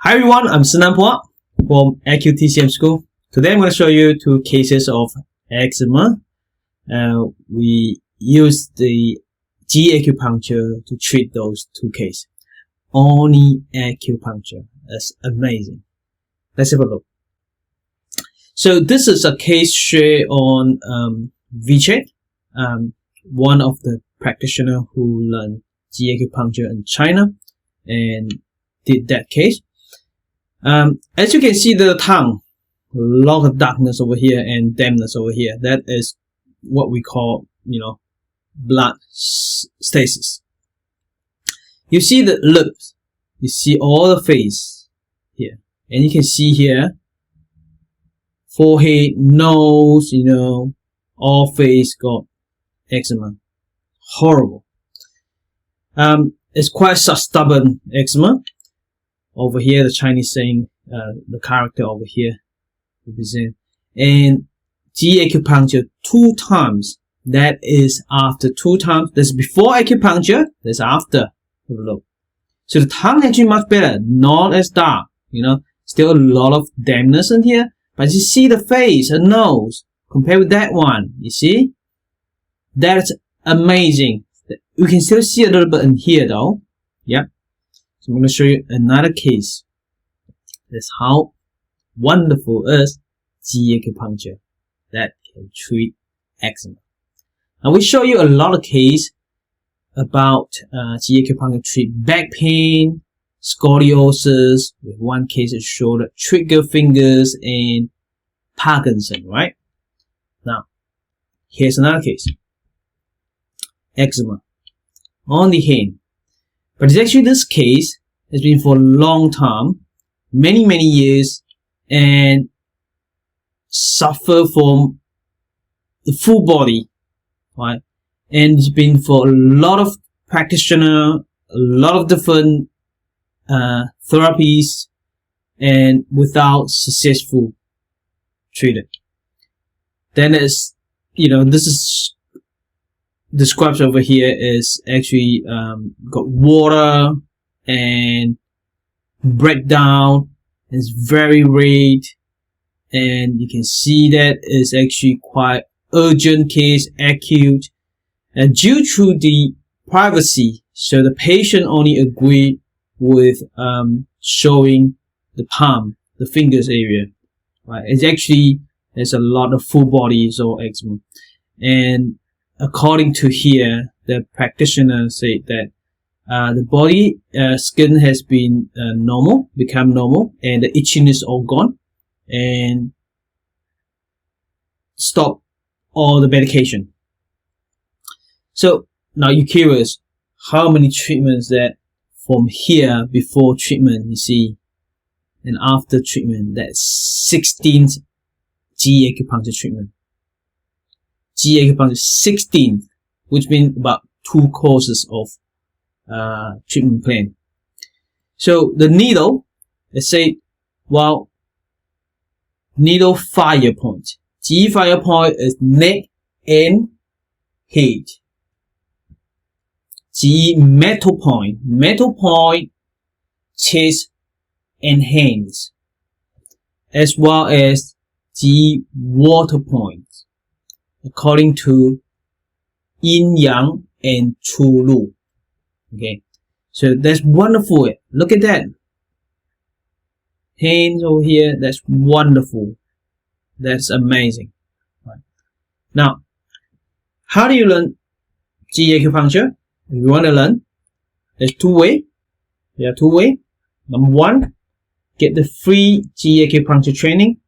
Hi everyone, I'm Szenanphua from AcuTCM School. Today I'm going to show you two cases of eczema. We use the JiYi Acupuncture to treat those two cases. Only acupuncture. That's amazing. Let's have a look. So this is a case shared on WeChat. One of the practitioners who learned JiYi Acupuncture in China and did that case. As you can see, the tongue, a lot of darkness over here and dampness over here. That is what we call, blood stasis. You see the lips, you see all the face here, and you can see here, forehead, nose, all face got eczema. Horrible. It's quite stubborn eczema. Over here, the Chinese saying, the character over here represent. And JiYi Acupuncture 2 times. That is after 2 times. That's before acupuncture. That's after. Have a look. So the tongue actually much better. Not as dark. Still a lot of dampness in here. But you see the face and nose. Compared with that one. You see? That's amazing. You can still see a little bit in here though. Yep. So I'm going to show you another case. That's how wonderful is JiYi Acupuncture that can treat eczema. Now we show you a lot of cases about JiYi Acupuncture treat back pain, scoliosis. With one case it showed trigger fingers and Parkinson, right? Now here's another case. Eczema on the hand. But it's actually this case has been for a long time, many years, and suffer from the full body, right? And it's been for a lot of practitioners, a lot of different therapies, and without successful treated. Then it's, this is described over here is actually got water and breakdown. It's very red, and you can see that is actually quite urgent case, acute, and due to the privacy, so the patient only agreed with showing the palm, the fingers area, right? It's actually there's a lot of full body or eczema, and according to here, the practitioner said that the body skin has been become normal, and the itchiness all gone, and stop all the medication. So now you're curious, how many treatments that from here before treatment you see, and after treatment, that's 16th JiYi Acupuncture treatment. JiYi Acupuncture 16, which means about 2 courses of treatment plan. So the needle, let's say, needle fire point. JiYi fire point is neck and head. JiYi metal point, chest and hands, as well as JiYi water point, according to yin yang and chu lu. Okay, so that's wonderful. Look at that. Hands over here, that's wonderful. That's amazing. Right. Now, how do you learn JiYi Acupuncture? If you want to learn, there's 2 ways. There are 2 ways. Number 1, get the free JiYi Acupuncture training.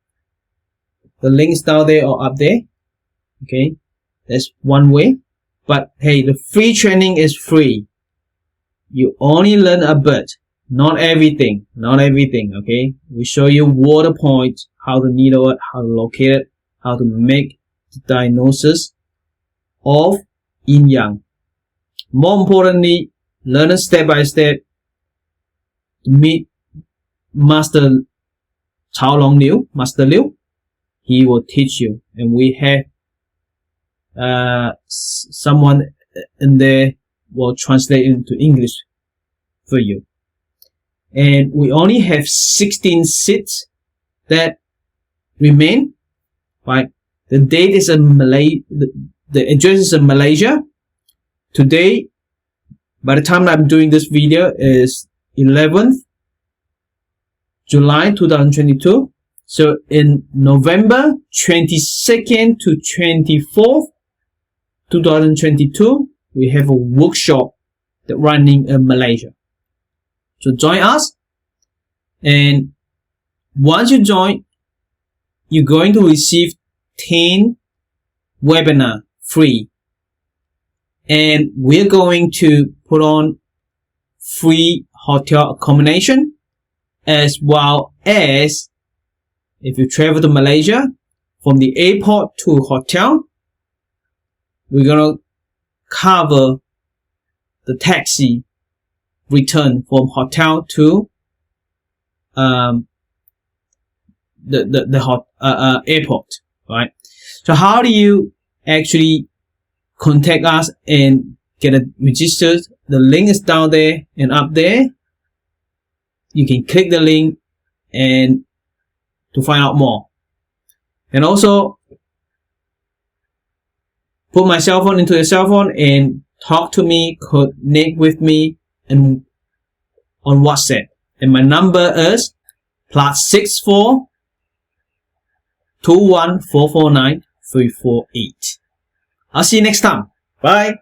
The link is down there or up there. Okay, that's one way. But hey, the free training is free. You only learn a bit, not everything. Okay, we show you water points, how to needle it, how to locate it, how to make the diagnosis of yin yang. More importantly, learn it step by step. Meet Master Master Liu. He will teach you, and we have someone in there will translate into English for you. and we only have 16 seats that remain. Right, the date is in the address is in Malaysia. Today, by the time I'm doing this video, is 11th July 2022. So in November 22nd to 24th 2022, we have a workshop that running in Malaysia. So join us, and once you join, you're going to receive 10 webinar free, and we're going to put on free hotel accommodation, as well as if you travel to Malaysia from the airport to hotel, we're gonna cover the taxi return from hotel to the airport, right? So how do you actually contact us and get registered? The link is down there and up there. You can click the link and to find out more. And also put my cell phone into your cell phone and talk to me, connect with me and on WhatsApp. And my number is +64 21 449 348. I'll see you next time. Bye.